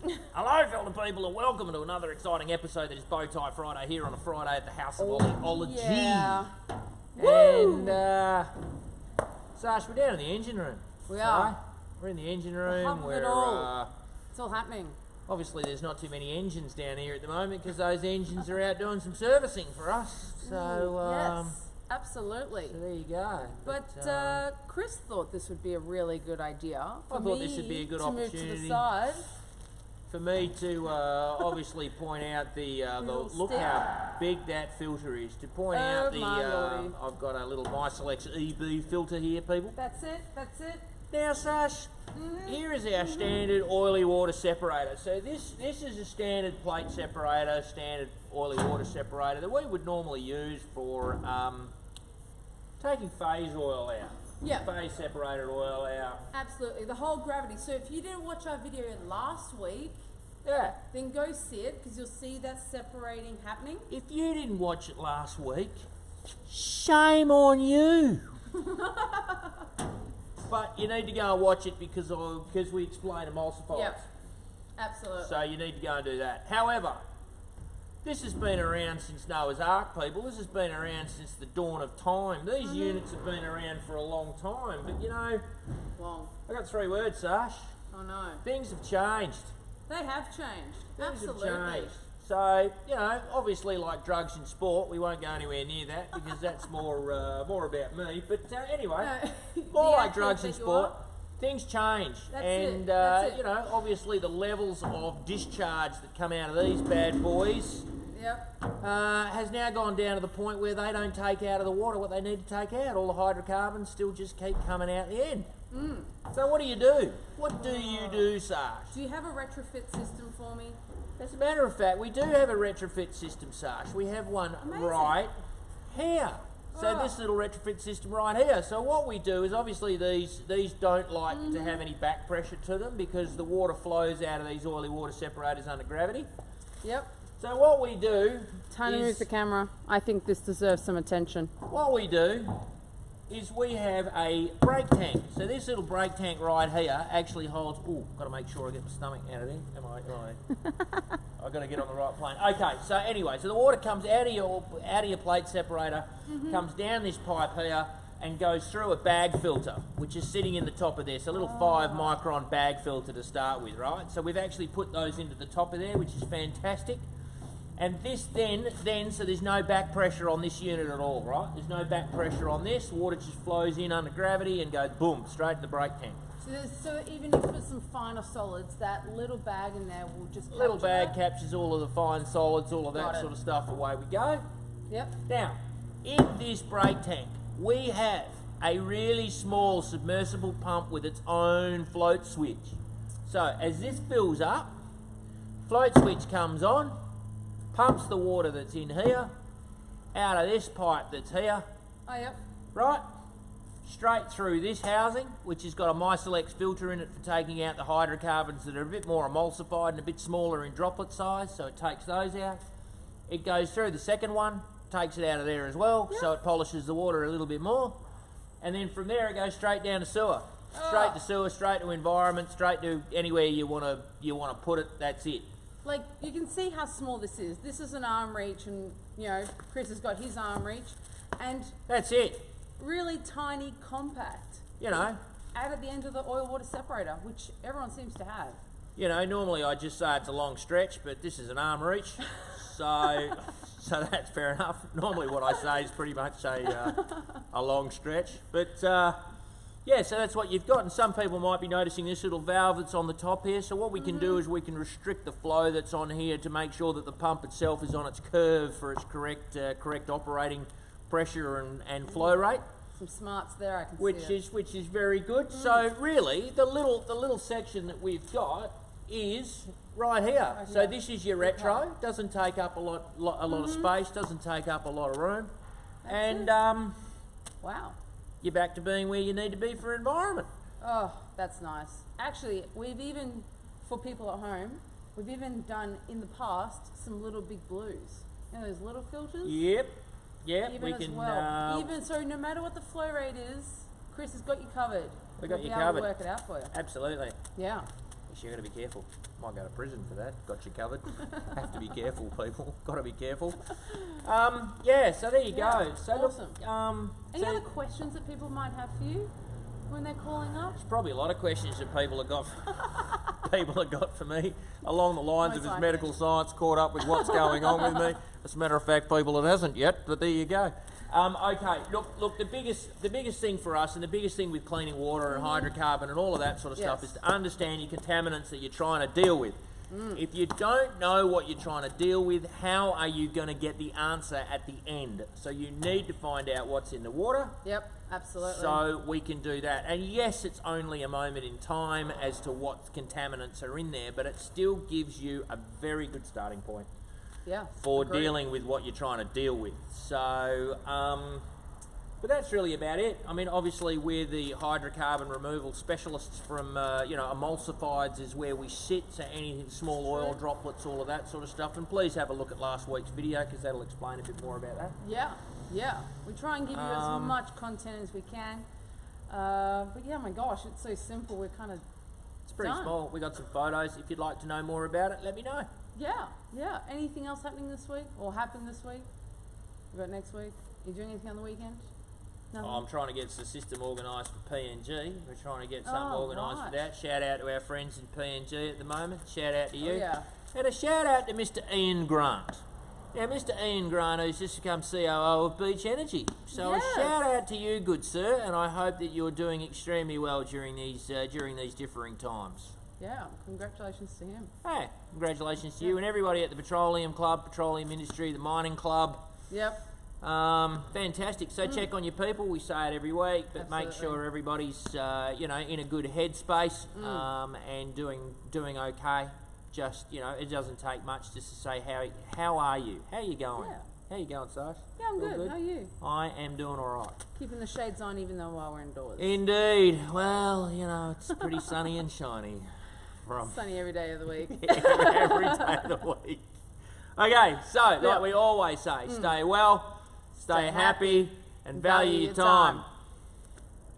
Hello, fellow people, and welcome to another exciting episode that is Bowtie Friday here on a Friday at the House of OLEOLOGY. Yeah. And, Sash, we're down in the engine room. We are. We're in the engine room. hub of it all. It's all happening. Obviously, there's not too many engines down here at the moment because those engines are out doing some servicing for us. So, yes, absolutely. So there you go. But Chris thought this would be a really good idea. I thought this would be a good opportunity. Move to the side. For me to obviously point out the look how big that filter is. To point out I've got a little MySelects EB filter here, people. That's it. That's it. Now, Sash, here is our standard oily water separator. So this is a standard plate separator, standard oily water separator that we would normally use for taking phase oil out. Yeah. Phase separated oil out. Absolutely. The whole gravity. So if you didn't watch our video last week, then go see it because you'll see that separating happening. If you didn't watch it last week, shame on you. But you need to go and watch it because we explain emulsifiers. Yep. Absolutely. So you need to go and do that. However, this has been around since Noah's Ark, people. This has been around since the dawn of time. These units have been around for a long time. But you know, I got 3 words, Sash. Oh no. Things have changed. They have changed. Things Absolutely. have changed. So, you know, obviously like drugs in sport, we won't go anywhere near that because that's more about me. But anyway, more like drugs in sport. Things change, and you know, obviously the levels of discharge that come out of these bad boys has now gone down to the point where they don't take out of the water what they need to take out. All the hydrocarbons still just keep coming out the end. So what do you do? What do you do, Sash? Do you have a retrofit system for me? As a matter of fact, we do have a retrofit system, Sash. We have one right here. So this little retrofit system right here. So what we do is obviously these don't like to have any back pressure to them because the water flows out of these oily water separators under gravity. Yep. So what we do Tony, move the camera. I think this deserves some attention. What we do is we have a brake tank. So this little brake tank right here actually holds... Ooh, got to make sure I get my stomach out of there. Am I I've got to get on the right plane. Okay, so anyway, so the water comes out of your plate separator, comes down this pipe here, and goes through a bag filter, which is sitting in the top of there. So a little 5 micron bag filter to start with, right? So we've actually put those into the top of there, which is fantastic. And this then, so there's no back pressure on this unit at all, right? There's no back pressure on this. Water just flows in under gravity and goes boom, straight to the brake tank. So even if it's some finer solids, that little bag in there will just little bag captures all of the fine solids, all of that sort of stuff. Away we go. Yep. Now, in this brake tank, we have a really small submersible pump with its own float switch. So as this fills up, float switch comes on, pumps the water that's in here out of this pipe that's here. Oh, yep. Right? Straight through this housing, which has got a MySelects filter in it for taking out the hydrocarbons that are a bit more emulsified and a bit smaller in droplet size, so it takes those out. It goes through the second one, takes it out of there as well, so it polishes the water a little bit more. And then from there it goes straight down to sewer. Straight to sewer, straight to environment, straight to anywhere you want to put it, that's it. Like, you can see how small this is. This is an arm reach, and, you know, Chris has got his arm reach. And that's it. Really tiny, compact. You know. Out at the end of the oil water separator, which everyone seems to have. You know, normally I just say it's a long stretch, but this is an arm reach. So that's fair enough. Normally what I say is pretty much a long stretch. But, yeah, so that's what you've got, and some people might be noticing this little valve that's on the top here. So what we can do is we can restrict the flow that's on here to make sure that the pump itself is on its curve for its correct operating pressure and flow rate. Some smarts there, I can see. Which is very good. So really, the little section that we've got is right here. So this is your retro. Doesn't take up a lot of space. Doesn't take up a lot of room. And wow. You're back to being where you need to be for environment. Oh, that's nice. Actually, we've even, for people at home, we've even done in the past some little big blues. You know those little filters? Yep. Yeah, even we as can. Well. Even so, no matter what the flow rate is, Chris has got you covered. We got you We'll be able covered. to work it out for you. Absolutely. Yeah. You've got to be careful. Might go to prison for that. Got you covered. Have to be careful, people. Got to be careful. So there you go. So awesome. Look, Any other questions that people might have for you when they're calling up? there's probably a lot of questions that people have got. People have got for me along the lines of his medical science caught up with what's going on with me. As a matter of fact, people, it hasn't yet, but there you go. Okay, look. The biggest thing for us, and the biggest thing with cleaning water and hydrocarbon and all of that sort of stuff, is to understand your contaminants that you're trying to deal with. If you don't know what you're trying to deal with, how are you going to get the answer at the end? So you need to find out what's in the water. Yep, absolutely. So we can do that. And yes, it's only a moment in time as to what contaminants are in there, but it still gives you a very good starting point. Yeah, for dealing with what you're trying to deal with. So, but that's really about it. I mean, obviously we're the hydrocarbon removal specialists from, emulsifieds is where we sit, so anything, small oil droplets, all of that sort of stuff. And please have a look at last week's video because that'll explain a bit more about that. Yeah. We try and give you as much content as we can. But yeah, my gosh, it's so simple. We're kind of It's pretty small. We got some photos. If you'd like to know more about it, let me know. Yeah. Anything else happening this week or happened this week? We got next week. You doing anything on the weekend? Nothing? I'm trying to get the system organised for PNG. We're trying to get something organised for that. Shout out to our friends in PNG at the moment. Shout out to you. And a shout out to Mr. Ian Grant. Now, Mr. Ian Grant, who's just become COO of Beach Energy. So a shout out to you, good sir, and I hope that you're doing extremely well during these differing times. Yeah, congratulations to him. Hey, congratulations to you and everybody at the Petroleum Club, Petroleum Industry, the Mining Club. Yep. Fantastic. So check on your people. We say it every week, but make sure everybody's in a good headspace and doing okay. Just it doesn't take much just to say how are you? How are you going? Yeah. How you going, Sash? Yeah, I'm good. How are you? I am doing all right. Keeping the shades on even though while we're indoors. Indeed. Well, it's pretty sunny and shiny. Sunny every day of the week. Every day of the week. Okay, so like we always say, stay well, stay happy, and value your time.